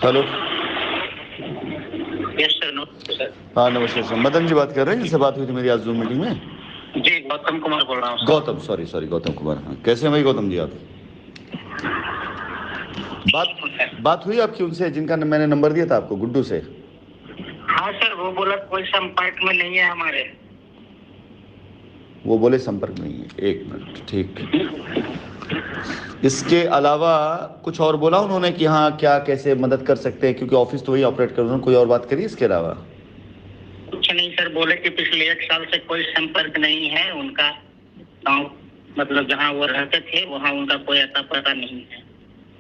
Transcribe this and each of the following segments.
Hello. Yes sir, नमस्ते sir. हाँ नमस्ते सर, मदन जी बात कर रहे हैं जिनसे बात हुई थी मेरी आज जूम मीटिंग में। जी, गौतम कुमार बोल रहा हूँ सर। गौतम, सॉरी गौतम कुमार। हाँ कैसे हैं भाई गौतम जी आप? बात हुई आपकी उनसे जिनका मैंने नंबर दिया था आपको, गुड्डू से? हाँ सर, वो बोला कोई संपर्क में नहीं है हमारे। वो बोले संपर्क नहीं है। एक मिनट, ठीक। इसके अलावा कुछ और बोला उन्होंने कि हाँ क्या कैसे मदद कर सकते हैं, क्योंकि ऑफिस तो वही ऑपरेट कर रहे हैं। कोई और बात करी इसके अलावा? कुछ नहीं सर, बोले कि पिछले 1 साल से कोई संपर्क नहीं है उनका। गाँव मतलब जहाँ वो रहते थे वहाँ उनका कोई अता पता नहीं है।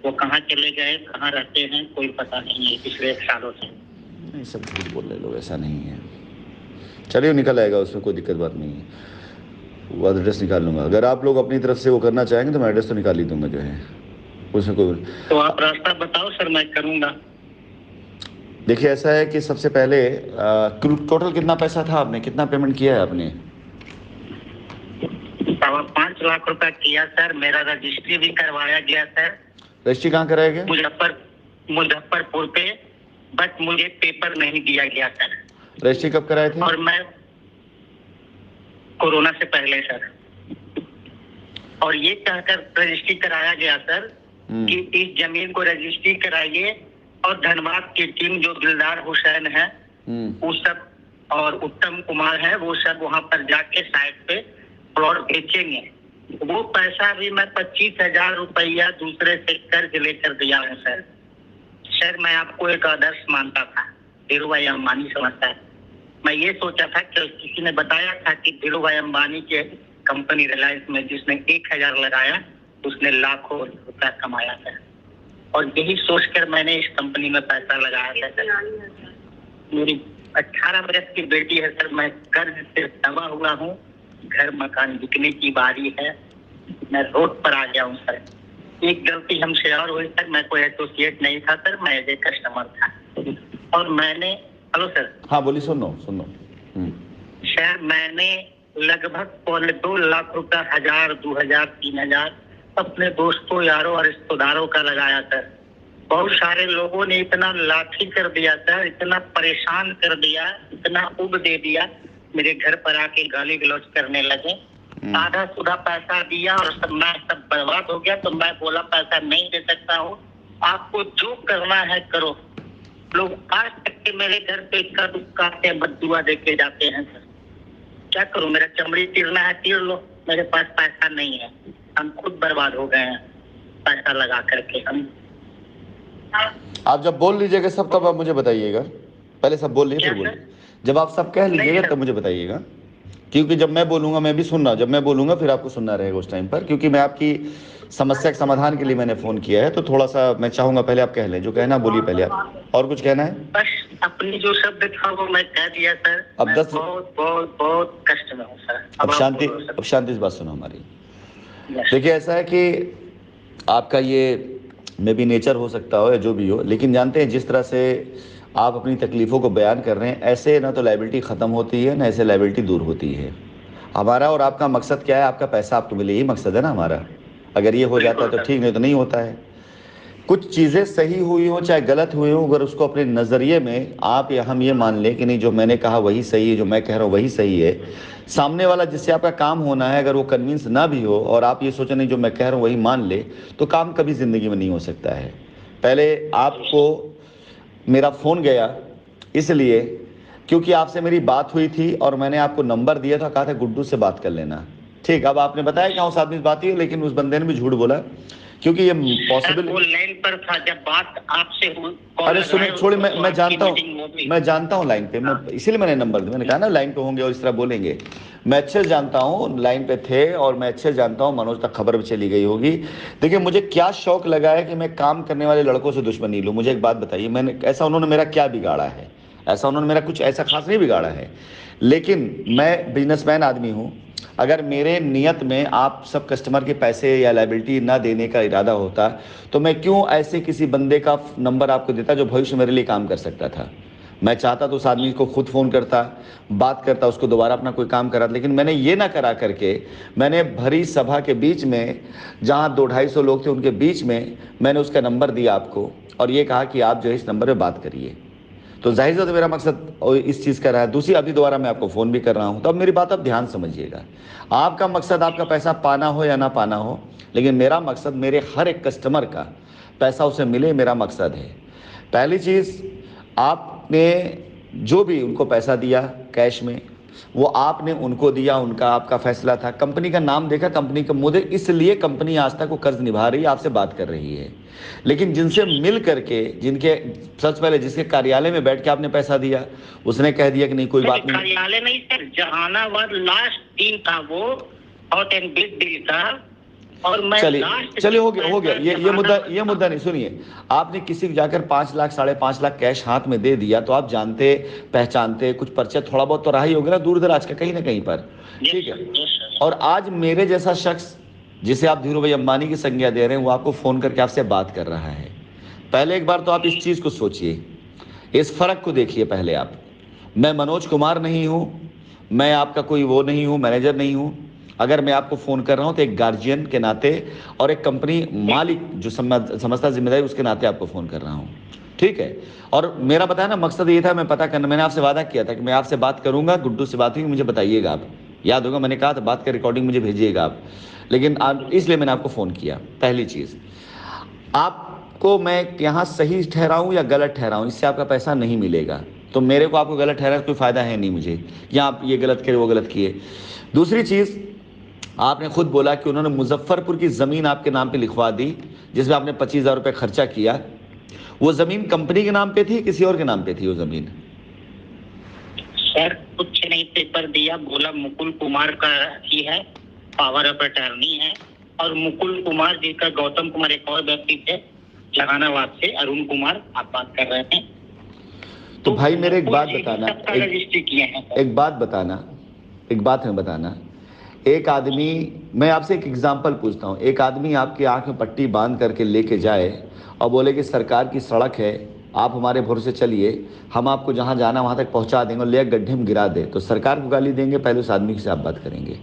वो कहाँ चले गए, कहाँ रहते हैं, कोई पता नहीं है पिछले 1 सालों से। नहीं, सब झूठ बोल रहे लोग, ऐसा नहीं है। चलिए निकल आएगा, उसमें कोई दिक्कत बात नहीं है। वो एड्रेस निकाल लूँगा। अगर आप लोग अपनी तरफ से वो करना चाहेंगे तो मैं एड्रेस तो निकाल ही दूंगा जो है, उसमें कोई। तो आप रास्ता बताओ सर, मैं करूँगा। देखिए ऐसा है कि सबसे पहले टोटल कितना पैसा था, आपने कितना पेमेंट किया है आपने? 5 लाख रुपया किया सर। मेरा रजिस्ट्री भी करवाया गया सर। रजिस्ट्री कहाँ कराया गया? मुजफ्फरपुर पे, बट मुझे पेपर नहीं दिया गया सर। रजिस्ट्री कब कराए थे? और मैं कोरोना से पहले सर। और ये कहकर रजिस्ट्री कराया गया सर कि इस जमीन को रजिस्ट्री कराइए, और धनबाद की टीम जो दिलदार हुसैन है वो सब और उत्तम कुमार है, वो सब वहां पर जाके साइट पे प्लॉट बेचेंगे। वो पैसा भी मैं 25,000 रुपया दूसरे से कर्ज लेकर दिया हूँ सर। सर मैं आपको एक आदर्श मानता था, धीरू भाई अंबानी समझता है। मैं ये सोचा था कि किसी ने बताया था कि धीरू भाई अंबानी के कंपनी रिलायंस में जिसने 1,000 लगाया उसने लाखों रुपया कमाया था। और यही सोचकर मैंने इस कंपनी में पैसा लगाया था सर। मेरी 18 वर्ष की बेटी है सर। मैं कर्ज से दबा हुआ हूँ। घर मकान बिकने की बारी है। मैं रोड पर आ गया हूँ सर। एक गलती हमसे और हुई सर, मैं कोई एसोसिएट नहीं था सर, मैं एज ए कस्टमर था। और मैंने, हेलो सर। हाँ बोलिए, सुन लो। सर मैंने लगभग 2 लाख रुपया 1,000, 2,000, 3,000 अपने दोस्तों, यारों और रिश्तेदारों का लगाया सर। बहुत सारे लोगों ने इतना लाठी कर दिया सर, इतना परेशान कर दिया, इतना उब दे दिया, मेरे घर पर आके गाली गलौज करने लगे। आधा सुधा पैसा दिया और सब बर्बाद हो गया। तो मैं बोला पैसा नहीं दे सकता हूँ, आपको जो करना है करो। लोग आज तक के मेरे घर पे इक्का दुक्का के बद्दुआ दे के जाते हैं सर। क्या करूं, मेरा चमड़ी तीरना है तीर लो, मेरे पास पैसा नहीं है। हम खुद बर्बाद हो गए हैं पैसा लगा करके। हम आप जब बोल लीजिएगा सब तब आप मुझे बताइएगा। पहले सब बोल लीजिए फिर बोलिए। जब आप सब कह लीजिएगा तब मुझे बताइएगा, क्योंकि जब मैं बोलूंगा मैं भी सुन रहा हूँ। जब मैं बोलूंगा फिर आपको सुनना रहेगा उस टाइम पर, क्योंकि मैं आपकी समस्या के समाधान के लिए मैंने फोन किया है। तो थोड़ा सा मैं चाहूंगा पहले आप कह लें, जो कहना बोलिए पहले आप। और कुछ कहना है? बस अपनी जो शब्द था वो मैं कह दिया सर। अब 10 बहुत बहुत बहुत कष्ट में हूँ सर। अब शांति से बात सुनो हमारी। देखिए ऐसा है कि आपका ये मे बी नेचर हो सकता हो या जो भी हो, लेकिन जानते हैं जिस तरह से आप अपनी तकलीफ़ों को बयान कर रहे हैं, ऐसे ना तो लायबिलिटी ख़त्म होती है ना ऐसे लायबिलिटी दूर होती है। हमारा और आपका मकसद क्या है? आपका पैसा आपको मिले, यही मकसद है ना हमारा। अगर ये हो जाता है तो ठीक, नहीं तो नहीं होता है। कुछ चीज़ें सही हुई हो चाहे गलत हुई हो, अगर उसको अपने नज़रिए में आप या हम ये मान लें कि नहीं जो मैंने कहा वही सही है, जो मैं कह रहा हूँ वही सही है, सामने वाला जिससे आपका काम होना है अगर वो कन्विंस ना भी हो और आप ये सोचें नहीं जो मैं कह रहा हूँ वही मान ले, तो काम कभी ज़िंदगी में नहीं हो सकता है। पहले आपको मेरा फ़ोन गया इसलिए क्योंकि आपसे मेरी बात हुई थी और मैंने आपको नंबर दिया था, कहा था गुड्डू से बात कर लेना। ठीक, अब आपने बताया कि उस आदमी से बात हुई, लेकिन उस बंदे ने भी झूठ बोला, क्योंकि ये पॉसिबल। वो लाइन पर था जब बात आपसे हुई। अरे सुनिए, छोड़िए, मैं जानता हूँ लाइन पे, मैं इसीलिए मैंने नंबर दिया। मैंने कहा ना लाइन पे होंगे और इस तरह बोलेंगे। मैं अच्छे से जानता हूँ लाइन पे थे, और मैं अच्छे से जानता हूँ मनोज तक खबर भी चली गई होगी। देखिए मुझे क्या शौक लगा है कि मैं काम करने वाले लड़कों से दुश्मनी लूँ। मुझे एक बात बताइए, मैंने ऐसा उन्होंने मेरा क्या बिगाड़ा है? ऐसा उन्होंने मेरा कुछ ऐसा खास नहीं बिगाड़ा है, लेकिन मैं बिजनेसमैन आदमी हूँ। अगर मेरे नियत में आप सब कस्टमर के पैसे या लायबिलिटी ना देने का इरादा होता तो मैं क्यों ऐसे किसी बंदे का नंबर आपको देता जो भविष्य मेरे लिए काम कर सकता था? मैं चाहता तो उस आदमी को खुद फ़ोन करता, बात करता, उसको दोबारा अपना कोई काम कराता, लेकिन मैंने ये ना करा करके मैंने भरी सभा के बीच में, जहाँ 200-250 लोग थे, उनके बीच में मैंने उसका नंबर दिया आपको और ये कहा कि आप जो है इस नंबर पे बात करिए। तो जाहिर सा तो मेरा मकसद इस चीज़ का रहा है। दूसरी, अभी दोबारा मैं आपको फ़ोन भी कर रहा हूँ, तो अब मेरी बात आप ध्यान समझिएगा। आपका मकसद आपका पैसा पाना हो या ना पाना हो, लेकिन मेरा मकसद मेरे हर एक कस्टमर का पैसा उसे मिले, मेरा मकसद है। पहली चीज़, आपने जो भी उनको पैसा दिया कैश में, वो आपने उनको दिया, उनका आपका फैसला था। कंपनी का नाम देखा, कंपनी का मुद्दे, इसलिए कंपनी आज तक वो कर्ज निभा रही है, आपसे बात कर रही है। लेकिन जिनसे मिल करके, जिनके सबसे पहले जिसके कार्यालय में बैठ के आपने पैसा दिया, उसने कह दिया कि नहीं कोई बात नहीं। कार्यालय नहीं सर, जहानाबाद लास्ट दिन था वो, हॉट एंड बिग डील का। और मैं चलिए हो गया ये मुद्दा नहीं। सुनिए, आपने किसी को जाकर 5 लाख 5.5 लाख कैश हाथ में दे दिया, तो आप जानते पहचानते, कुछ परिचय थोड़ा बहुत तो रहा ही होगा ना, दूर दराज का कहीं ना कहीं पर, ठीक है। और आज मेरे जैसा शख्स, जिसे आप धीरू भाई अंबानी की संज्ञा दे रहे हैं, वो आपको फोन करके आपसे बात कर रहा है। पहले एक बार तो आप इस चीज को सोचिए, इस फर्क को देखिए पहले आप। मैं मनोज कुमार नहीं हूं, मैं आपका कोई वो नहीं हूं, मैनेजर नहीं हूं। अगर मैं आपको फ़ोन कर रहा हूं तो एक गार्जियन के नाते और एक कंपनी मालिक जो समझता जिम्मेदारी, उसके नाते आपको फ़ोन कर रहा हूं, ठीक है। और मेरा बताया ना मकसद ये था, मैं पता करना, मैंने आपसे वादा किया था कि मैं आपसे बात करूंगा, गुड्डू से बात हुई, मुझे बताइएगा आप, याद होगा मैंने कहा था बात का रिकॉर्डिंग मुझे भेजिएगा आप। लेकिन इसलिए मैंने आपको फ़ोन किया। पहली चीज़, आपको मैं यहाँ सही ठहराऊँ या गलत ठहराऊँ, इससे आपका पैसा नहीं मिलेगा। तो मेरे को आपको गलत ठहरा कोई फ़ायदा है नहीं मुझे, या आप ये गलत किए वो गलत किए। दूसरी चीज़, आपने खुद बोला कि उन्होंने मुजफ्फरपुर की ज़मीन आपके नाम पे लिखवा दी, जिसमें आपने 25,000 रुपये खर्चा किया। वो ज़मीन कंपनी के नाम पे थी, किसी और के नाम पे थी वो ज़मीन? सर कुछ नहीं, पेपर दिया, बोला मुकुल कुमार का ही है, पावर ऑफ अटर्नी है। और मुकुल कुमार जी का गौतम कुमार एक और व्यक्ति थे जहानाबाद से, अरुण कुमार आप बात कर रहे थे। तो भाई मेरे एक बात बताना, एक बात हमें बताना। एक आदमी, मैं आपसे एक एग्जांपल पूछता हूँ, एक आदमी आपकी आंख में पट्टी बांध करके लेके जाए और बोले कि सरकार की सड़क है, आप हमारे भरोसे चलिए, हम आपको जहाँ जाना वहाँ तक पहुँचा देंगे, और ले गड्ढे में गिरा दे, तो सरकार को गाली देंगे? पहले उस आदमी से आप बात करेंगे,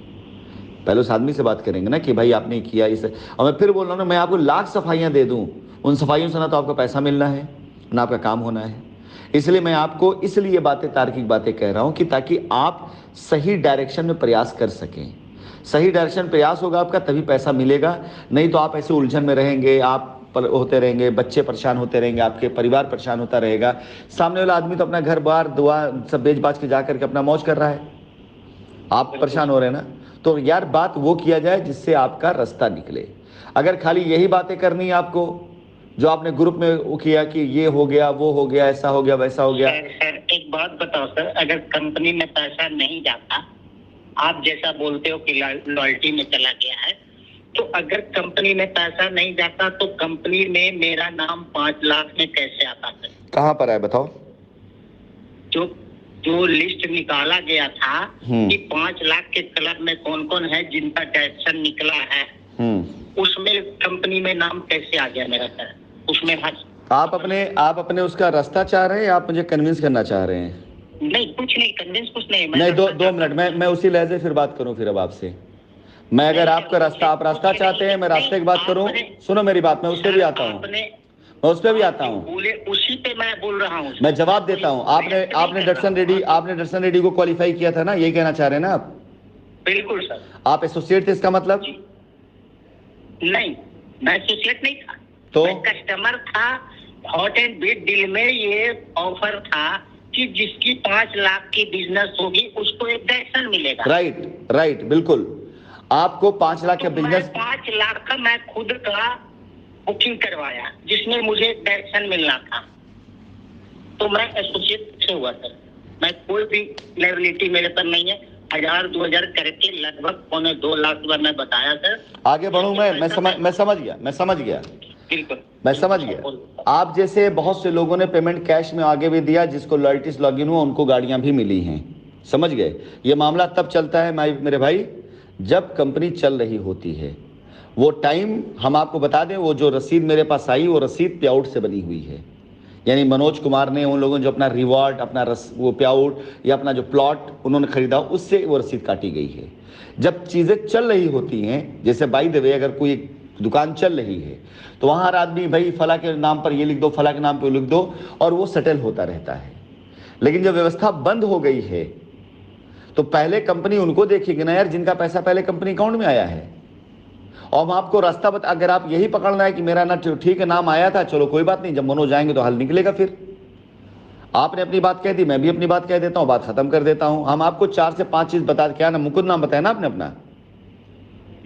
पहले उस आदमी से बात करेंगे ना कि भाई आपने किया इसे। और मैं फिर बोल रहा हूँ ना, मैं आपको लाख सफाइयाँ दे दूँ, उन सफाइयों से ना तो आपका पैसा मिलना है ना आपका काम होना है। इसलिए मैं आपको इसलिए बातें, तार्किक बातें कह रहा हूँ कि ताकि आप सही डायरेक्शन में प्रयास कर सकें। सही डायरेक्शन प्रयास होगा आपका तभी पैसा मिलेगा, नहीं तो आप ऐसे उलझन में रहेंगे, आप होते रहेंगे, बच्चे परेशान होते रहेंगे, आपके परिवार परेशान होता रहेगा। सामने वाला आदमी तो अपना घर बार दुआ सब बेच बाच के जा करके अपना मौज कर रहा है, आप परेशान हो रहे हैं ना। तो यार बात वो किया जाए जिससे आपका रास्ता निकले। अगर खाली यही बातें करनी है आपको, जो आपने ग्रुप में वो किया कि ये हो गया, वो हो गया, ऐसा हो गया, वैसा हो गया। सर एक बात बताओ सर, अगर कंपनी में पैसा नहीं जाता, आप जैसा बोलते हो कि लॉयल्टी में चला गया है, तो अगर कंपनी में पैसा नहीं जाता तो कंपनी में मेरा नाम 5 लाख में कैसे आता सर? कहाँ पर है बताओ? जो लिस्ट निकाला गया था कि 5 लाख के क्लब में कौन कौन है जिनका डायरेक्शन निकला है, उसमें कंपनी में नाम कैसे आ गया मेरा सर? उसमें आप अपने उसका रास्ता चाह रहे हैं या आप मुझे कन्विंस करना चाह रहे हैं? नहीं कुछ नहीं, कन्विंस कुछ नहीं। नहीं, दो मिनट, मैं उसी लहजे फिर बात करूं फिर अब आपसे। मैं अगर आपका रास्ता, आप रास्ता चाहते हैं, मैं रास्ते की बात करूं, सुनो मेरी बात, मैं उस पर भी आता हूं, मैं उस पर भी आता हूं, उसी पे मैं बोल रहा हूं, मैं जवाब देता हूं। आपने डटसन रेड्डी को क्वालिफाई किया था ना, यही कहना चाह रहे हैं ना आप? बिल्कुल सर। आप एसोसिएट थे, इसका मतलब? नहीं, मैं एसोसिएट नहीं था, तो कस्टमर था। हॉट एंड बिग डील में ये ऑफर था कि जिसकी 5 लाख की बिजनेस होगी उसको एक डायरेक्शन मिलेगा। राइट, बिल्कुल। आपको 5 लाख का बिजनेस, 5 लाख का मैं खुद का बुकिंग करवाया, जिसमें मुझे एक डायरेक्शन मिलना था, तो मैं एसोसिएट से हुआ सर। मैं कोई भी लायबिलिटी मेरे पर नहीं है। 1000-2000 करके लगभग 2.25 लाख मैं बताया सर। आगे बढ़ूं मैं समझ गया। बिल्कुल, मैं समझ गया। आप जैसे बहुत से लोगों ने पेमेंट कैश में आगे भी दिया, जिसको लॉयल्टी से लॉगिन हुआ उनको गाड़ियां भी मिली हैं, समझ गए? ये मामला तब चलता है मेरे भाई जब कंपनी चल रही होती है। वो टाइम हम आपको बता दें, वो जो रसीद मेरे पास आई वो रसीद पे आउट से बनी हुई है, यानी मनोज कुमार ने उन लोगों ने जो अपना रिवॉर्ड, अपना वो पे आउट या अपना जो प्लॉट उन्होंने खरीदा, उससे वो रसीद काटी गई है। जब चीज़ें चल रही होती हैं, जैसे बाय द वे अगर कोई दुकान चल रही है तो वहाँ हर आदमी भाई फला के नाम पर ये लिख दो, फला के नाम पर लिख दो, और वो सेटल होता रहता है। लेकिन जब व्यवस्था बंद हो गई है तो पहले कंपनी उनको देखेगी ना यार जिनका पैसा पहले कंपनी अकाउंट में आया है। और हम आपको रास्ता बता, अगर आप यही पकड़ना है कि मेरा ना ठीक है नाम आया था, चलो कोई बात नहीं, जब मनोज आएंगे तो हल निकलेगा। फिर आपने अपनी बात कह दी, मैं भी अपनी बात कह देता हूँ, बात खत्म कर देता हूँ। हम आपको 4 से 5 चीज बता, क्या ना मुकुंद नाम बताया ना आपने अपना?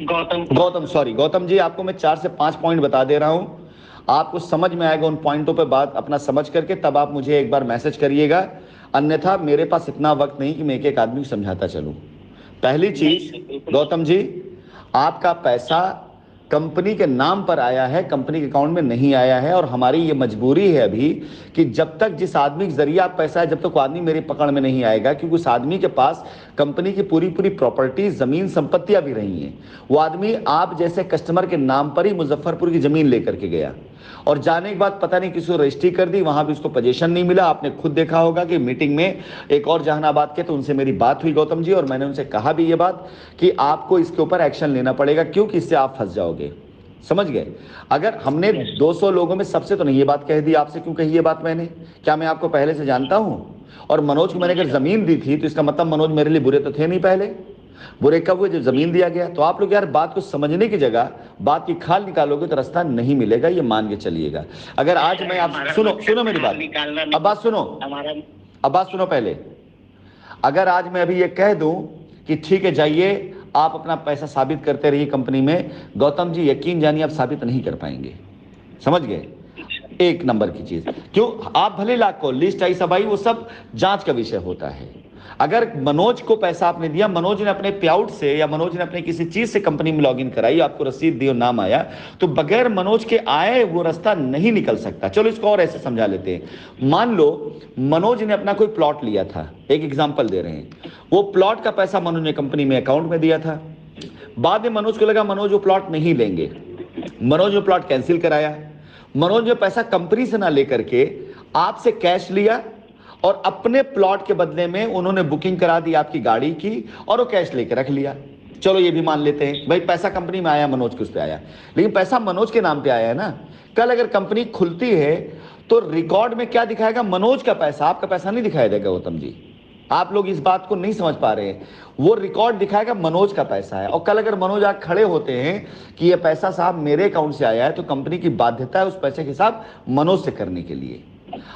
गौतम, सॉरी गौतम जी, आपको मैं 4 से 5 पॉइंट बता दे रहा हूँ, आपको समझ में आएगा उन पॉइंटों पे बात अपना समझ करके, तब आप मुझे एक बार मैसेज करिएगा, अन्यथा मेरे पास इतना वक्त नहीं कि मैं एक एक आदमी को समझाता चलूं। पहली चीज गौतम जी, आपका पैसा कंपनी के नाम पर आया है, कंपनी के अकाउंट में नहीं आया है। और हमारी ये मजबूरी है अभी कि जब तक जिस आदमी के जरिए आप पैसा है, जब तक वो आदमी मेरी पकड़ में नहीं आएगा, क्योंकि उस आदमी के पास कंपनी की पूरी प्रॉपर्टी, जमीन, संपत्तियां भी रही हैं। वो आदमी आप जैसे कस्टमर के नाम पर ही मुजफ्फरपुर की जमीन लेकर के गया, और जाने के बाद पता नहीं किसी को रजिस्ट्री कर दी, वहां भी उसको पोजीशन नहीं मिला। आपने खुद देखा होगा कि मीटिंग में एक और जहानाबाद के, तो उनसे मेरी बात हुई गौतम जी, और मैंने उनसे कहा भी ये बात कि आपको इसके ऊपर एक्शन लेना पड़ेगा, क्योंकि इससे आप फंस जाओगे। समझ गए? अगर हमने 200 लोगों में सबसे तो नहीं ये बात कह दी, आपसे क्यों कही ये बात मैंने? क्या मैं आपको पहले से जानता हूं? और मनोज को मैंने अगर जमीन दी थी तो इसका मतलब मनोज मेरे लिए बुरे तो थे नहीं पहले। बुरे कब हुए? जब जमीन दिया गया। तो आप लोग यार बात को समझने की जगह बात की खाल निकालोगे तो रास्ता नहीं मिलेगा, ये मान के चलिएगा। अगर आज मैं आप सुनो मेरी बात, अब बात सुनो, अब बात सुनो पहले। अगर आज मैं अभी ये कह दूं कि ठीक है जाइए आप अपना पैसा साबित करते रहिए कंपनी में, गौतम जी यकीन जानिए आप साबित नहीं कर पाएंगे। समझ गए? एक नंबर की चीज, क्यों? आप भले लाख को लिस्ट आई सब आई, वो सब जांच का विषय होता है। अगर मनोज को पैसा आपने दिया, मनोज ने अपने पे आउट से या मनोज ने अपने किसी चीज से कंपनी में लॉगिन कराई, आपको रसीद दी और नाम आया, तो बगैर मनोज के आए वो रास्ता नहीं निकल सकता। चलो इसको और ऐसे समझा लेते हैं। मान लो मनोज ने अपना कोई प्लॉट लिया था, एक एग्जांपल दे रहे हैं, वो प्लॉट का पैसा मनोज ने कंपनी में अकाउंट में दिया था। बाद में मनोज को लगा मनोज वो प्लॉट नहीं लेंगे, मनोज ने प्लॉट कैंसिल कराया। मनोज ने पैसा कंपनी से ना लेकर के आपसे कैश लिया, और अपने प्लॉट के बदले में उन्होंने बुकिंग करा दी आपकी गाड़ी की, और वो कैश लेके रख लिया। चलो ये भी मान लेते हैं भाई पैसा कंपनी में आया, मनोज के उस पे आया, लेकिन पैसा मनोज के नाम पे आया है ना। कल अगर कंपनी खुलती है तो रिकॉर्ड में क्या दिखाएगा? मनोज का पैसा, आपका पैसा नहीं दिखाई देगा गौतम जी। आप लोग इस बात को नहीं समझ पा रहे हैं। वो रिकॉर्ड दिखाएगा मनोज का पैसा है, और कल अगर मनोज आके खड़े होते हैं कि ये पैसा साहब मेरे अकाउंट से आया है, तो कंपनी की बाध्यता है उस पैसे के हिसाब मनोज से करने के लिए।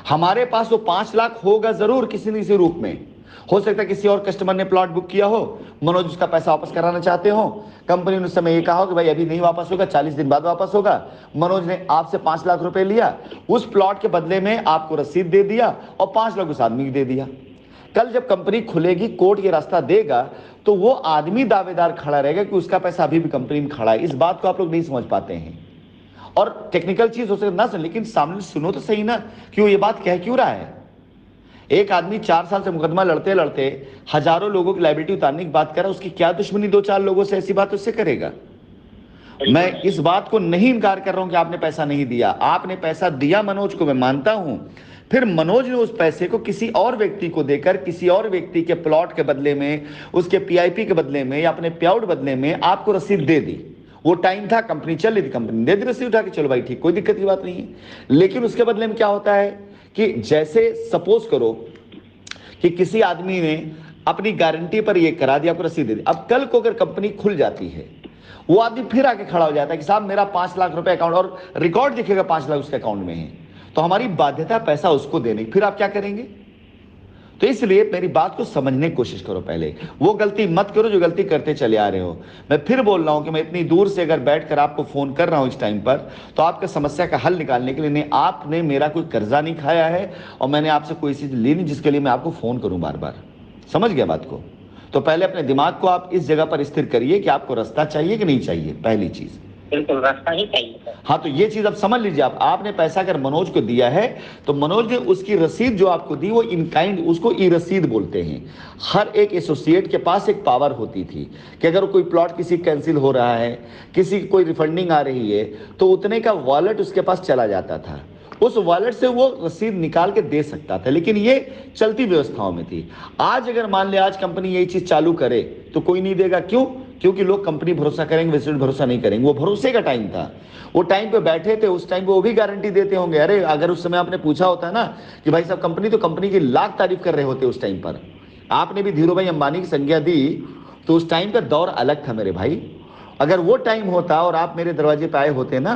हमारे पास वो 5 लाख होगा जरूर किसी न किसी रूप में। हो सकता है किसी और कस्टमर ने प्लॉट बुक किया हो, मनोज उसका पैसा वापस कराना चाहते हो, कंपनी ने उस समय ये कहा हो कि भाई अभी नहीं वापस होगा, 40 दिन बाद वापस होगा। मनोज ने आपसे 5 लाख रुपए लिया, उस प्लॉट के बदले में आपको रसीद दे दिया, और 5 लाख उस आदमी को दे दिया। कल जब कंपनी खुलेगी, कोर्ट ये रास्ता देगा, तो वो आदमी दावेदार खड़ा रहेगा कि उसका पैसा अभी भी कंपनी में खड़ा है। इस बात को आप लोग नहीं समझ पाते हैं। और टेक्निकल चीज हो सकती ना सुन, लेकिन सामने सुनो तो सही ना कि वो ये बात कह क्यों रहा है। एक आदमी 4 साल से मुकदमा लड़ते लड़ते हजारों लोगों की लायबिलिटी उतारने की बात कर रहा है, उसकी क्या दुश्मनी 2-4 लोगों से ऐसी बात उससे करेगा? मैं इस बात को नहीं इनकार कर रहा हूं कि आपने पैसा नहीं दिया, आपने पैसा दिया मनोज को, मैं मानता हूं। फिर मनोज ने उस पैसे को किसी और व्यक्ति को देकर, किसी और व्यक्ति के प्लॉट के बदले में, उसके पीआईपी के बदले में या अपने पे आउट बदले में आपको रसीद दे दी। वो टाइम था, कंपनी चल रही थी, कंपनी दे दी रसीद उठा के, चलो भाई ठीक, कोई दिक्कत की बात नहीं है। लेकिन उसके बदले में क्या होता है कि जैसे सपोज करो कि किसी आदमी ने अपनी गारंटी पर ये करा दिया, आपको रसीद दे दी। अब कल को अगर कंपनी खुल जाती है, वो आदमी फिर आके खड़ा हो जाता है कि साहब मेरा 5 लाख रुपए अकाउंट, और रिकॉर्ड दिखेगा 5 लाख उसके अकाउंट में है, तो हमारी बाध्यता पैसा उसको देने की। फिर आप क्या करेंगे? तो इसलिए मेरी बात को समझने की कोशिश करो पहले, वो गलती मत करो जो गलती करते चले आ रहे हो। मैं फिर बोल रहा हूं कि मैं इतनी दूर से अगर बैठकर आपको फोन कर रहा हूं इस टाइम पर, तो आपका समस्या का हल निकालने के लिए नहीं। आपने मेरा कोई कर्जा नहीं खाया है, और मैंने आपसे कोई चीज ली नहीं जिसके लिए मैं आपको फोन करूं बार बार। समझ गया बात को? तो पहले अपने दिमाग को आप इस जगह पर स्थिर करिए कि आपको रास्ता चाहिए कि नहीं चाहिए, पहली चीज। बिल्कुल रास्ता ही चाहिए। हाँ, तो ये चीज आप समझ लीजिए। आपने पैसा अगर मनोज को दिया है, तो मनोज ने उसकी रसीद जो आपको दी वो इन काइंड, उसको ई रसीद बोलते हैं। हर एक एसोसिएट के पास एक पावर होती थी कि अगर कोई प्लॉट किसी कैंसिल हो रहा है, किसी की कोई रिफंडिंग आ रही है, तो उतने का वॉलेट उसके पास चला जाता था। उस वॉलेट से वो रसीद निकाल के दे सकता था, लेकिन ये चलती व्यवस्थाओं में थी। आज अगर मान ले आज कंपनी यही चीज चालू करे तो कोई नहीं देगा। क्यों? क्योंकि लोग कंपनी भरोसा करेंगे, वेस्टेज भरोसा नहीं करेंगे। वो भरोसे का टाइम था, वो टाइम पे बैठे थे, उस टाइम पे वो भी गारंटी देते होंगे। अरे अगर उस समय आपने पूछा होता ना कि भाई साहब कंपनी, तो कंपनी की लाख तारीफ कर रहे होते उस टाइम पर। आपने भी धीरू भाई अंबानी की संज्ञा दी तो उस टाइम का दौर अलग था मेरे भाई। अगर वो टाइम होता और आप मेरे दरवाजे पे आए होते ना,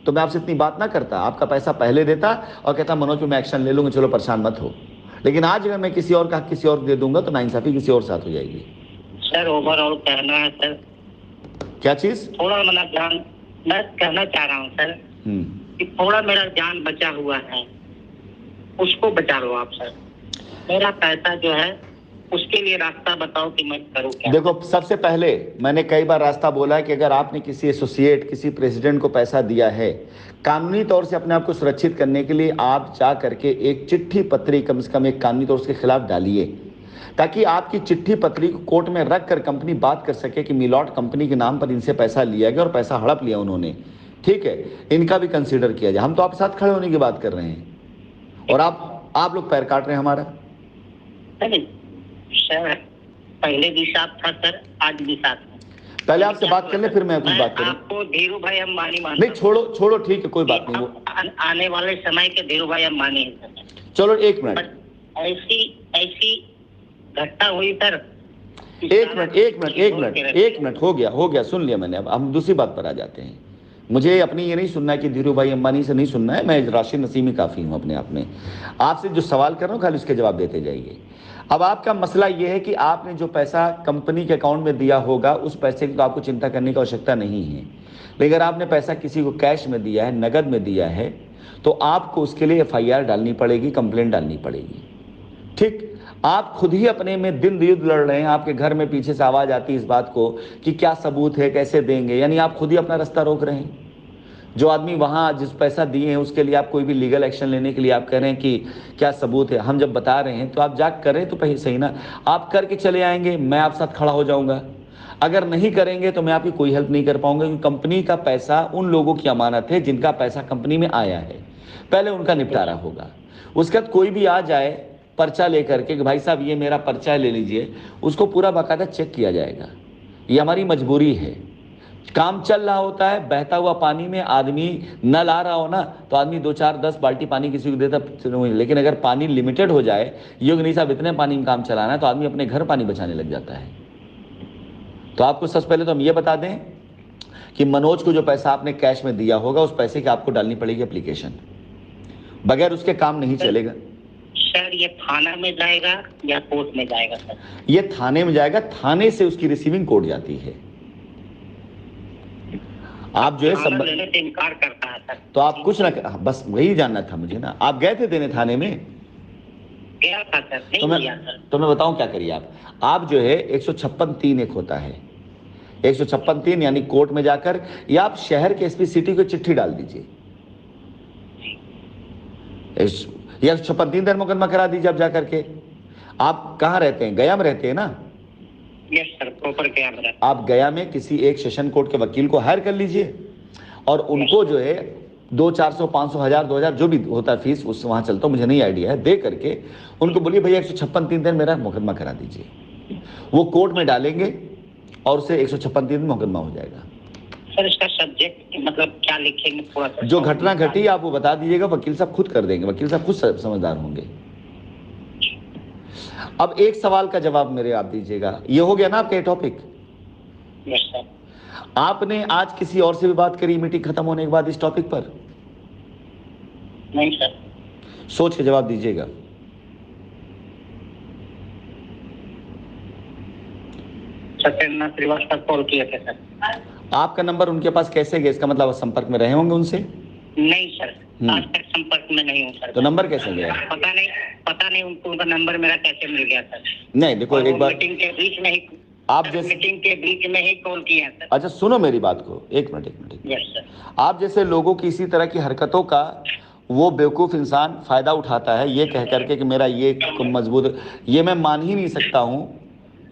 तो मैं आपसे इतनी बात ना करता, आपका पैसा पहले देता और कहता मनोज पे मैं एक्शन ले लूंगा, चलो परेशान मत हो। लेकिन आज अगर मैं किसी और का किसी और दे दूंगा तो नाइंसाफी किसी और साथ हो जाएगी। सर ओवरऑल कहना है सर, क्या चीज? थोड़ा मैं कहना चाह रहा हूँ सर कि थोड़ा मेरा जान बचा हुआ है, उसको बचा लो आप सर। मेरा पैसा जो है उसके लिए रास्ता बताओ कि मैं करूँ क्या। देखो, सबसे पहले मैंने कई बार रास्ता बोला है कि अगर आपने किसी एसोसिएट, किसी प्रेसिडेंट को पैसा दिया है, कानूनी तौर से अपने आप को सुरक्षित करने के लिए आप जा करके एक चिट्ठी पत्री कम से कम एक कानूनी तौर से खिलाफ डालिए, ताकि आपकी चिट्ठी पत्री को कोर्ट में रख कर कंपनी बात कर सके कि मिलॉट कंपनी के नाम पर इनसे पैसा लिया गया और पैसा हड़प लिया उन्होंने। ठीक है, इनका भी कंसीडर किया जाए। हम तो आपके साथ खड़े होने की बात कर रहे हैं और आप लोग पैर काट रहे हैं हमारा। सर पहले भी साथ था सर, आज भी साथ है। पहले आपसे बात कर ले, फिर मैं कुछ बात करूं। आपको धीरू भाई अंबानी मानता नहीं, छोड़ो ठीक है, कोई बात नहीं। वो आने वाले समय के धीरू भाई अंबानी है। चलो एक मिनट, ऐसी घटना हुई सर। एक मिनट हो गया, सुन लिया मैंने। अब हम दूसरी बात पर आ जाते हैं। मुझे अपनी ये नहीं सुनना है कि धीरू भाई अंबानी से नहीं सुनना है, मैं राशिद नसीमी काफ़ी हूँ अपने आप में। आपसे जो सवाल कर रहा हूँ खाली उसके जवाब देते जाइए। अब आपका मसला ये है कि आपने जो पैसा कंपनी के अकाउंट में दिया होगा उस पैसे की तो आपको चिंता करने की आवश्यकता नहीं है, लेकिन अगर आपने पैसा किसी को कैश में दिया है, नगद में दिया है, तो आपको उसके लिए FIR डालनी पड़ेगी, कंप्लेंट डालनी पड़ेगी। ठीक, आप खुद ही अपने में दिन युद्ध लड़ रहे हैं। आपके घर में पीछे से आवाज़ आती है इस बात को कि क्या सबूत है, कैसे देंगे, यानी आप खुद ही अपना रास्ता रोक रहे हैं। जो आदमी वहाँ जिस पैसा दिए हैं उसके लिए आप कोई भी लीगल एक्शन लेने के लिए आप कह रहे हैं कि क्या सबूत है। हम जब बता रहे हैं तो आप जा करें तो सही ना, आप करके चले आएंगे, मैं आपके साथ खड़ा हो जाऊंगा। अगर नहीं करेंगे तो मैं आपकी कोई हेल्प नहीं कर पाऊंगा, क्योंकि कंपनी का पैसा उन लोगों की अमानत है जिनका पैसा कंपनी में आया है, पहले उनका निपटारा होगा। उसके बाद कोई भी आ जाए पर्चा लेकर के कि भाई साहब ये मेरा पर्चा ले लीजिए, उसको पूरा बाकायदा चेक किया जाएगा। ये हमारी मजबूरी है। काम चल रहा होता है, बहता हुआ पानी में आदमी नल आ रहा हो ना तो आदमी 2 4 10 बाल्टी पानी किसी को देता, लेकिन अगर पानी लिमिटेड हो जाए, योग नहीं साहब इतने पानी में काम चलाना है, तो आदमी अपने घर पानी बचाने लग जाता है। तो आपको सबसे पहले तो हम ये बता दें कि मनोज को जो पैसा आपने कैश में दिया होगा उस पैसे की आपको डालनी पड़ेगी एप्लीकेशन, बगैर उसके काम नहीं चलेगा। सर ये थाना में जाएगा या कोर्ट में जाएगा? सर ये थाने में जाएगा, थाने से उसकी रिसीविंग कोर्ट जाती है। आप जो है लेने से इनकार करता है सर, तो आप कुछ ना, बस वही जानना था मुझे ना। आप गए थे देने थाने में? गया था सर, नहीं गया सर। तो मैं बताऊं क्या करिए आप जो है 156(3) एक होता है, 156(3) यानी कोर्ट में जाकर, या आप शहर के SP सिटी को चिट्ठी डाल दीजिए, या 156(3) मुकदमा करा दीजिए। आप जाकर के, आप कहाँ रहते हैं? गया में रहते हैं ना? यस सर, प्रॉपर गया में। आप गया में किसी एक सेशन कोर्ट के वकील को हायर कर लीजिए और उनको जो है 200 400 500 1000 2000 जो भी होता है फीस, उस वहाँ चलता हूँ, मुझे नहीं आइडिया है, दे करके उनको बोलिए भैया 156(3) मेरा मुकदमा करा दीजिए। वो कोर्ट में डालेंगे और उसे 156(3) मुकदमा हो जाएगा। सर इसका सब्जेक्ट मतलब क्या लिखेंगे? थोड़ा सा जो घटना घटी आप वो बता दीजिएगा, वकील साहब खुद कर देंगे, वकील साहब खुद समझदार होंगे। अब एक सवाल का जवाब मेरे आप दीजिएगा, ये हो गया ना आपका टॉपिक? Yes sir. आपने आज किसी और से भी बात करी मीटिंग खत्म होने के बाद इस टॉपिक पर? नहीं सर। सोच के जवाब दीजिएगा। सत्येंद्र श्रीवास्तव कॉल किए थे सर। आपका नंबर उनके पास कैसे गया? इसका मतलब संपर्क में रहे होंगे उनसे? नहीं सर, आज तक संपर्क में नहीं हूँ सर। तो नंबर कैसे गया? पता नहीं उनको उनका नंबर मेरा कैसे मिल गया सर। नहीं देखो, एक बार मीटिंग के बीच में ही, आप जैसे मीटिंग के बीच में ही कॉल किया सर। अच्छा सुनो मेरी बात को, एक मिनट। Yes sir. आप जैसे लोगों की इसी तरह की हरकतों का वो बेवकूफ़ इंसान फायदा उठाता है, ये कह करके कि मेरा ये मजबूत, ये मैं मान ही नहीं सकता हूँ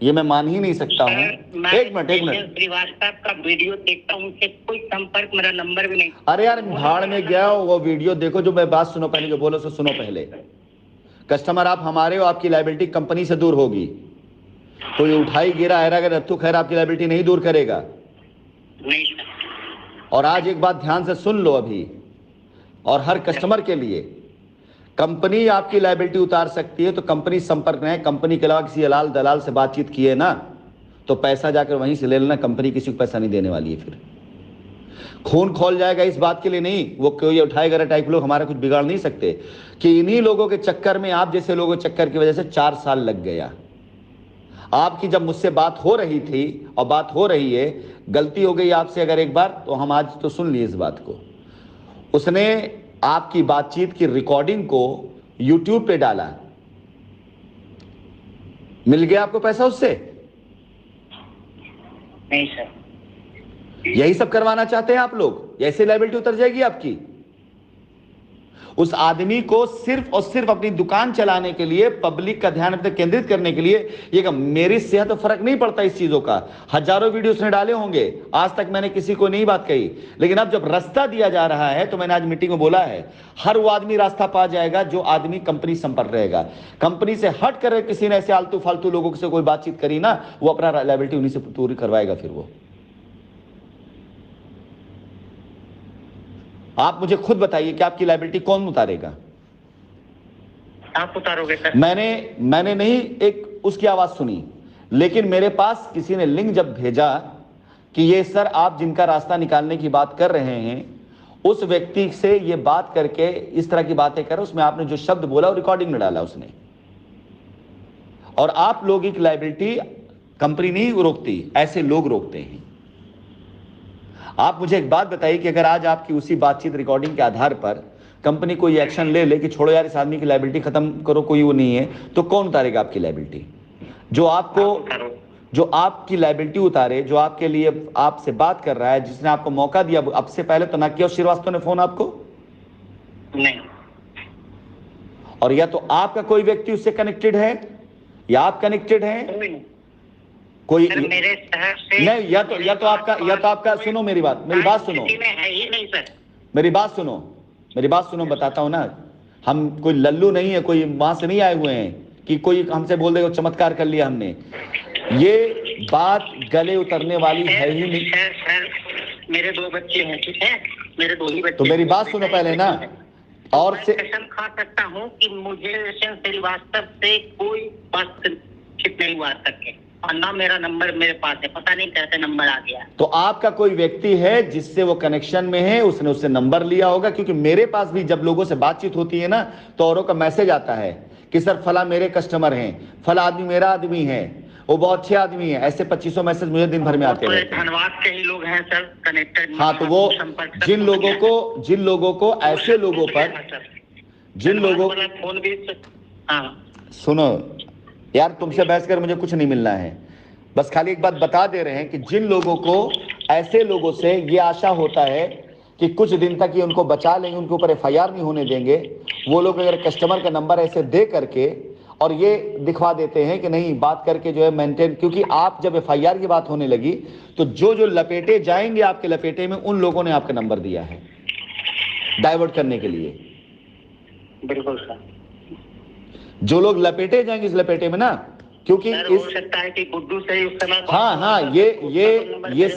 ये मैं मान ही नहीं सकता हूँ। एक मिनट श्रीवास्तव का वीडियो देखता हूँ, उनसे कोई संपर्क, मेरा नंबर भी नहीं। अरे यार भाड़ में गया वो वीडियो देखो। जो मैं बात सुनो, पहले जो बोलो सो सुनो पहले। कस्टमर आप हमारे हो, आपकी लायबिलिटी कंपनी से दूर होगी। कोई उठाई गिरा है अगर रत्तू खैर आपकी लायबिलिटी नहीं दूर करेगा। नहीं। और आज एक बात ध्यान से सुन लो अभी, और हर कस्टमर के लिए, कंपनी आपकी लायबिलिटी उतार सकती है तो कंपनी संपर्क में है। कंपनी के अलावा किसी अलाल दलाल से बातचीत किए ना तो पैसा जाकर वहीं से ले लेना। कंपनी किसी को पैसा नहीं देने वाली है। फिर खून खोल जाएगा इस बात के लिए नहीं, वो कोई उठाएगा टाइप लोग हमारा कुछ बिगाड़ नहीं सकते। कि इन्हीं लोगों के चक्कर में, आप जैसे लोगों के चक्कर की वजह से 4 साल लग गया। आपकी जब मुझसे बात हो रही थी और बात हो रही है, गलती हो गई आपसे अगर एक बार, तो हम आज तो सुन लिए इस बात को। उसने आपकी बातचीत की रिकॉर्डिंग को YouTube पे डाला, मिल गया आपको पैसा उससे? नहीं सर। यही सब करवाना चाहते हैं आप लोग? ऐसे लायबिलिटी उतर जाएगी आपकी। उस आदमी को सिर्फ और सिर्फ अपनी दुकान चलाने के लिए, पब्लिक का ध्यान अपने केंद्रित करने के लिए, ये मेरी सेहत तो फर्क नहीं पड़ता इस चीजों का। हजारों वीडियो उसने डाले होंगे, आज तक मैंने किसी को नहीं बात कही। लेकिन अब जब रास्ता दिया जा रहा है, तो मैंने आज मीटिंग में बोला है, हर वो आदमी रास्ता पा जाएगा जो आदमी कंपनी संपर्क रहेगा। कंपनी से हट कर किसी ने ऐसे आलतू फालतू लोगों से कोई बातचीत करी ना, वो अपना लायबिलिटी उन्हीं से पूरी करवाएगा। फिर वो आप मुझे खुद बताइए कि आपकी लायबिलिटी कौन उतारेगा? आप उतारोगे सर? मैंने नहीं एक उसकी आवाज सुनी, लेकिन मेरे पास किसी ने लिंक जब भेजा कि ये सर आप जिनका रास्ता निकालने की बात कर रहे हैं, उस व्यक्ति से ये बात करके इस तरह की बातें कर, उसमें आपने जो शब्द बोला वो रिकॉर्डिंग में डाला उसने। और आप लोगों की लायबिलिटी कंपनी नहीं रोकती, ऐसे लोग रोकते हैं। आप मुझे एक बात बताइए कि अगर आज आपकी उसी बातचीत रिकॉर्डिंग के आधार पर कंपनी कोई एक्शन ले ले कि छोड़ो यार इस आदमी की लायबिलिटी खत्म करो, कोई वो नहीं है, तो कौन उतारेगा आपकी लायबिलिटी? जो आपकी लायबिलिटी उतारे, जो आपके लिए आपसे बात कर रहा है, जिसने आपको मौका दिया, अब से पहले तो ना किया श्रीवास्तव ने फोन आपको? नहीं। और या तो आपका कोई व्यक्ति उससे कनेक्टेड है या आप कनेक्टेड हैं कोई मेरे शहर से नहीं, या तो आपका सुनो मेरी बात सुनो, है ही नहीं सर। मेरी बात सुनो, बताता हूं ना। हम कोई लल्लू नहीं है, कोई वहां से नहीं आए हुए हैं कि कोई हमसे बोल देगा चमत्कार कर लिया हमने। ये बात गले उतरने वाली है ही नहीं। सर मेरे 2 बच्चे हैं, ठीक है, मेरे 2 ही बच्चे। तो मेरी बात सुनो पहले ना। और से कसम खा सकता हूँ कि मुझे श्रीवास्तव से कोई बातचीत नहीं हुआ सके, और ना मेरा नंबर मेरे पास है, पता नहीं कैसे नंबर आ गया। तो आपका कोई व्यक्ति है जिससे वो कनेक्शन में है, उसने उससे नंबर लिया होगा। क्योंकि मेरे पास भी जब लोगों से बातचीत होती है ना, तो औरों का मैसेज आता है कि सर फला मेरे कस्टमर हैं, फला आदमी मेरा आदमी है, वो बहुत अच्छे आदमी है। ऐसे 2500 मैसेज मुझे दिन भर में आते रहते हैं। धन्यवाद के ही लोग हैं सर कनेक्टेड। हाँ, तो वो जिन लोगों को ऐसे लोगों पर, जिन लोगों फोन भी, हाँ सुनो यार, तुमसे बहस कर मुझे कुछ नहीं मिलना है, बस खाली एक बात बता दे रहे हैं कि जिन लोगों को, ऐसे लोगों से ये आशा होता है कि कुछ दिन तक ये उनको बचा लेंगे, उनके ऊपर FIR नहीं होने देंगे, वो लोग अगर कस्टमर का नंबर ऐसे दे करके और ये दिखवा देते हैं कि नहीं बात करके जो है मेंटेन, क्योंकि आप जब FIR की बात होने लगी तो जो लपेटे जाएंगे आपके लपेटे में, उन लोगों ने आपका नंबर दिया है डाइवर्ट करने के लिए। बिल्कुल सर। जो लोग लपेटे जाएंगे इस लपेटे में ना, क्योंकि हो सकता है कि गुड्डू से उस समय, हाँ, ये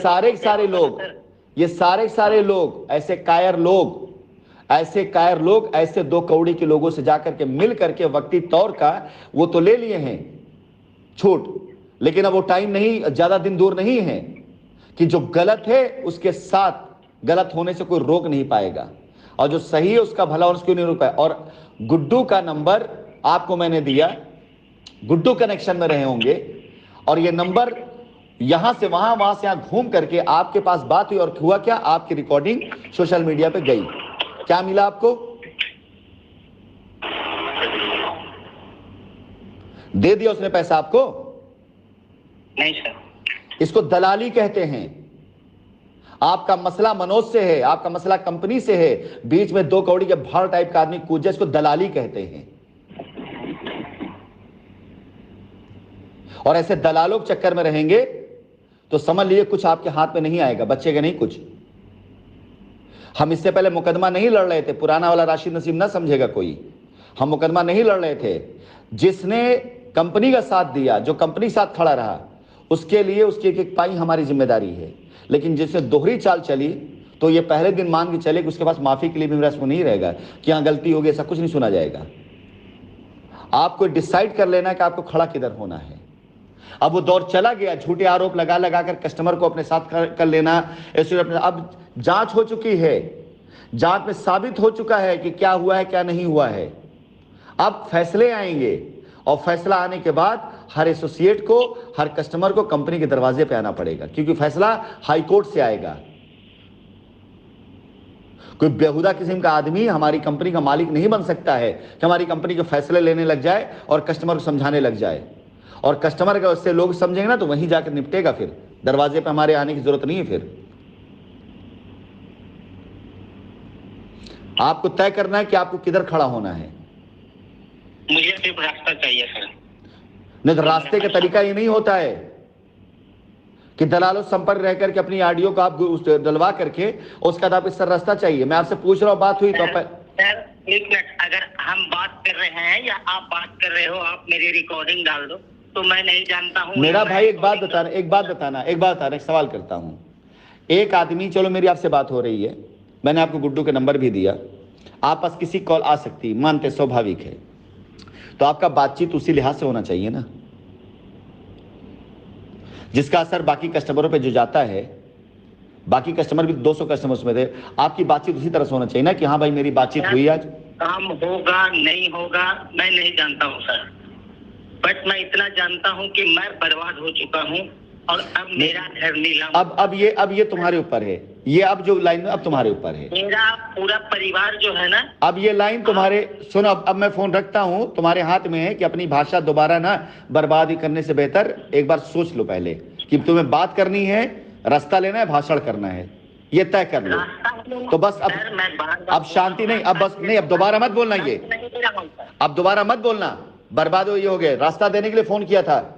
सारे लोग ऐसे कायर लोग ऐसे 2 कौड़ी के लोगों से जाकर के मिल करके वक्ती तौर का वो तो ले लिए हैं छूट, लेकिन अब वो टाइम नहीं, ज्यादा दिन दूर नहीं है कि जो गलत है उसके साथ गलत होने से कोई रोक नहीं पाएगा, और जो सही है उसका भला और उसको नहीं रोक पाए। और गुड्डू का नंबर आपको मैंने दिया, गुड्डू कनेक्शन में रहे होंगे, और ये नंबर यहां से वहां से यहां घूम करके आपके पास बात हुई, और हुआ क्या, आपकी रिकॉर्डिंग सोशल मीडिया पे गई। क्या मिला आपको? दे दिया उसने पैसा आपको? नहीं सर। इसको दलाली कहते हैं। आपका मसला मनोज से है, आपका मसला कंपनी से है, बीच में 2 कौड़ी के भाड़ टाइप का आदमी कूद जाए, इसको दलाली कहते हैं। और ऐसे दलालों के चक्कर में रहेंगे तो समझ लीजिए कुछ आपके हाथ में नहीं आएगा, बचेगा नहीं कुछ। हम इससे पहले मुकदमा नहीं लड़ रहे थे, पुराना वाला राशिद नसीम ना समझेगा कोई, हम मुकदमा नहीं लड़ रहे थे। जिसने कंपनी का साथ दिया, जो कंपनी साथ खड़ा रहा, उसके लिए उसकी एक एक पाई हमारी जिम्मेदारी है। लेकिन जिससे दोहरी चाल चली तो ये पहले दिन मान के चले कि उसके पास माफी के लिए भी मेरा नहीं रहेगा कि हाँ गलती होगी, ऐसा कुछ नहीं सुना जाएगा। आपको डिसाइड कर लेना कि आपको खड़ा किधर होना है। अब वो दौर चला गया, झूठे आरोप लगा लगा कर कस्टमर को अपने साथ कर लेना, ऐसे अपने। अब जांच हो चुकी है, जांच में साबित हो चुका है कि क्या हुआ है क्या नहीं हुआ है। अब फैसले आएंगे और फैसला आने के बाद हर एसोसिएट को, हर कस्टमर को कंपनी के दरवाजे पे आना पड़ेगा, क्योंकि फैसला हाई कोर्ट से आएगा। कोई बेहुदा किस्म का आदमी हमारी कंपनी का मालिक नहीं बन सकता है कि हमारी कंपनी के फैसले लेने लग जाए और कस्टमर को समझाने लग जाए। और कस्टमर का उससे लोग समझेंगे ना तो वहीं जाकर निपटेगा, फिर दरवाजे पे हमारे आने की जरूरत नहीं है। फिर आपको तय करना है कि आपको किधर खड़ा होना है। मुझे सिर्फ रास्ता चाहिए सर। नहीं तो रास्ते का तरीका ये नहीं होता है कि दलालों संपर्क रह करके अपनी आरडीओ को आप डलवा करके उसका बाद आपको सर रास्ता चाहिए। मैं आपसे पूछ रहा हूँ, बात हुई तो सर एक मिनट, अगर हम बात कर रहे हैं या आप बात कर रहे हो, आप मेरी रिकॉर्डिंग डाल दो तो मैं नहीं जानता हूँ। मेरा भाई एक बात बताना, एक सवाल करता हूँ। एक आदमी, चलो मेरी आपसे बात हो रही है, मैंने आपको गुड्डू का नंबर भी दिया, आप पास किसी कॉल आ सकती, मानते स्वाभाविक है, तो आपका बातचीत उसी लिहाज से होना चाहिए ना, जिसका असर बाकी कस्टमरों पे जो जाता है। बाकी कस्टमर भी 200 कस्टमर्स में थे, आपकी बातचीत उसी तरह से होना चाहिए ना कि हाँ भाई मेरी बातचीत हुई आज। काम होगा नहीं होगा मैं नहीं जानता हूँ सर, बट मैं इतना जानता हूँ कि मैं बर्बाद हो चुका हूँ और अब मेरा घर नीलाम। अब ये तुम्हारे ऊपर है, ये अब जो लाइन अब तुम्हारे ऊपर है। मेरा पूरा परिवार जो है ना, अब ये लाइन तुम्हारे, सुनो अब मैं फोन रखता हूं, तुम्हारे हाथ में है कि अपनी भाषा दोबारा ना बर्बादी करने से बेहतर एक बार सोच लो पहले कि तुम्हें बात करनी है, रास्ता लेना है, भाषण करना है, ये तय कर लो। तो बस अब शांति नहीं, अब बस नहीं, अब दोबारा मत बोलना, ये अब दोबारा मत बोलना। बर्बाद हो गए, रास्ता देने के लिए फोन किया था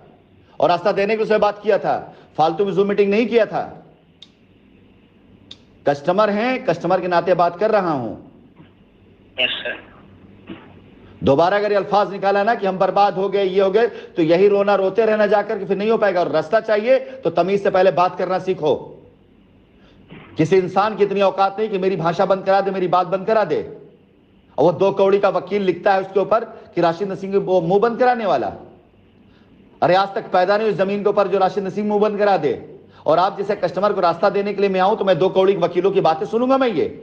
और रास्ता देने के लिए बात किया था, फालतू में जूम मीटिंग नहीं किया था। कस्टमर हैं, कस्टमर के नाते बात कर रहा हूं। दोबारा अगर अल्फाज निकाला ना कि हम बर्बाद हो गए, ये हो गए, तो यही रोना रोते रहना जाकर के, फिर नहीं हो पाएगा। और रास्ता चाहिए तो तमीज से पहले बात करना सीखो। किसी इंसान की इतनी औकात नहीं कि मेरी भाषा बंद करा दे, मेरी बात बंद करा दे। और वो 2 कौड़ी का वकील लिखता है उसके ऊपर कि राशिद नसीम वो मुंह बंद कराने वाला। अरे आज तक पैदा नहीं हुई जमीन के ऊपर जो राशिद नसीम मुंह बंद करा दे। और आप जैसे कस्टमर को रास्ता देने के लिए मैं आऊं तो मैं 2 कौड़ी वकीलों की बातें सुनूंगा, मैं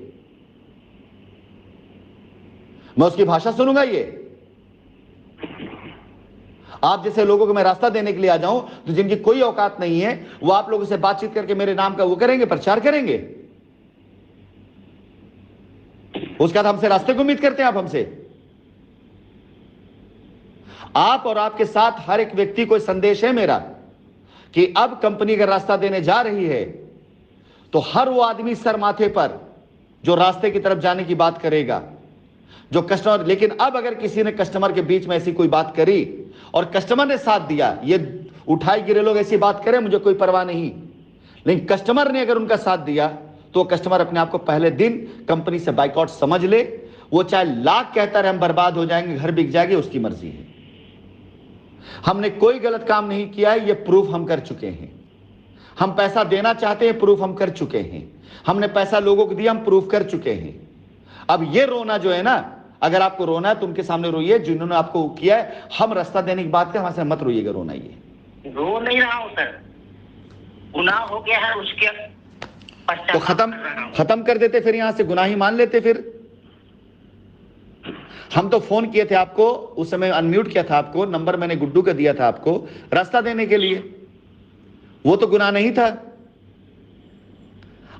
उसकी भाषा सुनूंगा। ये आप जैसे लोगों को मैं रास्ता देने के लिए आ जाऊं तो जिनकी कोई औकात नहीं है वो आप लोगों से बातचीत करके मेरे नाम का वो करेंगे, प्रचार करेंगे। उसका हमसे रास्ते को उम्मीद करते हैं आप हमसे। आप और आपके साथ हर एक व्यक्ति को संदेश है मेरा कि अब कंपनी अगर रास्ता देने जा रही है तो हर वो आदमी सर माथे पर जो रास्ते की तरफ जाने की बात करेगा, जो कस्टमर। लेकिन अब अगर किसी ने कस्टमर के बीच में ऐसी कोई बात करी और कस्टमर ने साथ दिया, ये उठाई गिरे लोग ऐसी बात करें, मुझे कोई परवाह नहीं, लेकिन कस्टमर ने अगर उनका साथ दिया तो कस्टमर अपने आप को पहले दिन कंपनी से बाइकआउट समझ ले। वो चाहे लाख कहता रहे हम बर्बाद हो जाएंगे, घर बिक जाएगी, उसकी मर्जी है। हमने कोई गलत काम नहीं किया है, ये प्रूफ हम कर चुके हैं। हम पैसा देना चाहते हैं, प्रूफ हम कर चुके हैं। हमने पैसा लोगों को दिया, हम प्रूफ कर चुके हैं। अब ये रोना जो है ना, अगर आपको रोना है तो उनके सामने रोइए जिन्होंने आपको किया है। हम रास्ता देने की बात करें, हमारे मत रोइएगा, रोना। ये रो नहीं रहा हूं सर, गुनाह हो गया है, उसके तो खत्म कर देते, फिर यहां से गुनाही मान लेते। फिर हम तो फोन किए थे आपको, उस समय अनम्यूट किया था आपको, नंबर मैंने गुड्डू का दिया था आपको रास्ता देने के लिए, वो तो गुनाह नहीं था।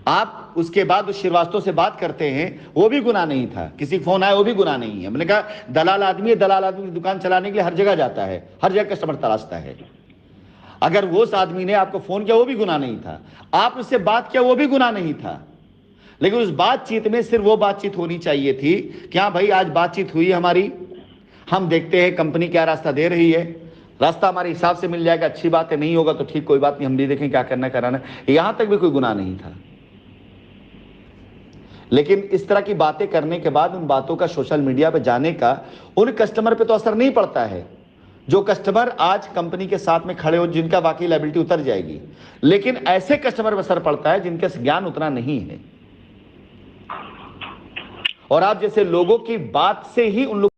आप उसके बाद उस श्रीवास्तव से बात करते हैं, वो भी गुनाह नहीं था। किसी फोन आया वो भी गुनाह नहीं है। मैंने कहा दलाल आदमी है, दलाल आदमी की दुकान चलाने के लिए हर जगह जाता है, हर जगह कस्टमर तलाशता है। अगर वो उस आदमी ने आपको फोन किया वो भी गुनाह नहीं था, आप उससे बात किया वो भी गुनाह नहीं था। लेकिन उस बातचीत में सिर्फ वो बातचीत होनी चाहिए थी कि हाँ भाई आज बातचीत हुई हमारी, हम देखते हैं कंपनी क्या रास्ता दे रही है, रास्ता हमारे हिसाब से मिल जाएगा, अच्छी बात है, नहीं होगा तो ठीक, कोई बात नहीं, हम भी देखें क्या करना कराना। यहां तक भी कोई गुनाह नहीं था। लेकिन इस तरह की बातें करने के बाद उन बातों का सोशल मीडिया पे जाने का उन कस्टमर पे तो असर नहीं पड़ता है, जो कस्टमर आज कंपनी के साथ में खड़े हो, जिनका वाकई लायबिलिटी उतर जाएगी। लेकिन ऐसे कस्टमर पर असर पड़ता है जिनके ज्ञान उतना नहीं है, और आप जैसे लोगों की बात से ही उन लोग